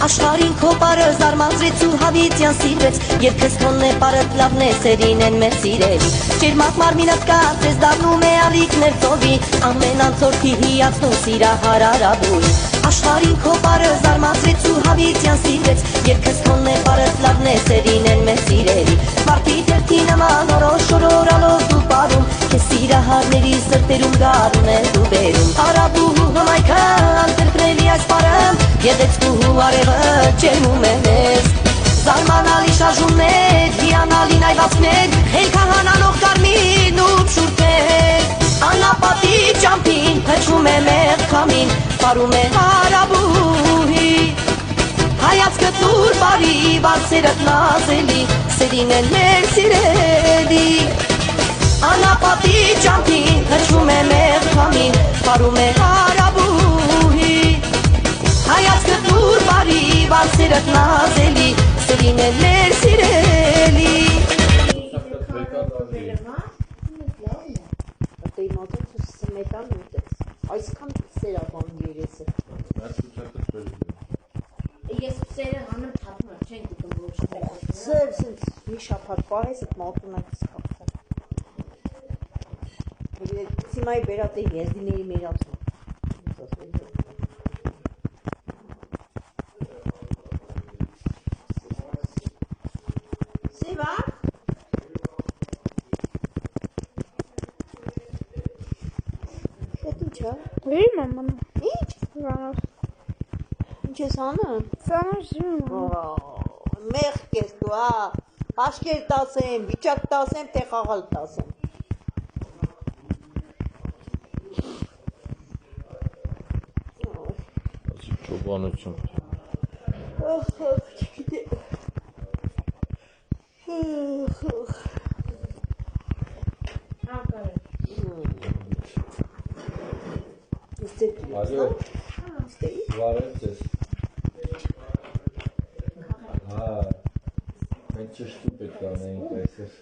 Աշխարհին քո բարը զարմացրեց ու հավիտյան սիրվեց Երկս քոնն է բարդ լավն է սերին են մեր սիրելի Ջերմակ մարմինդ կացես դառնում է ալիքներ ծովի Ամեն անցորդի հիացնում սիրահար արաբույն Աշխարհին քո բարը զարմացրեց ու հավիտյան սիրվեց Երկս քոնն է բարդ լավն է սերին են մեր սիրելի Մարդի թերթի նման օրոշորորալով դու պարում Քեզ սիրահարների սրտերում գարուն է դու բերում Արաբուհու հմայքը անտրպրելի այս պարը Գեղեցկուհու արևը ջերմում է մեզ Զարմանալի շարժումներ, հիանալի նայվածքներ Հելքահանանող կարմիրն ու փշուրներ Անապատի ճամփին փչում է մեր քամին Պարում է արաբուհի Հայացքդ նուր բարի, բարձերդ նազելի Սերին են մեր սիրելի Անապատի ճամփին փչում է մեր քամին Պարում է արաբուհի Հայացքդ նուր բարի, բարձերդ նազելի Սերին են մեր սիրելի Սմետան ուտեց, այսքան սերաբան երես է Ես սերը հանր թատմար չեն դուկն ոչ Սեր սենց մի շապատ պահես էտ մատունակ սկապսա Սիմայի բերատ է եզդիների մերացում Սիվա Էդ ինչ է? Վերի մաման Ինչ? Վանով Ինչ ես անում? Վանով զում Մեղք ես դու, հաշկեր տասեմ, վիճակ տասեմ, թե խաղալ տասեմ Չոբանություն Ալո, վարեց ես Հա, մենք չշտու պետք անենք այսես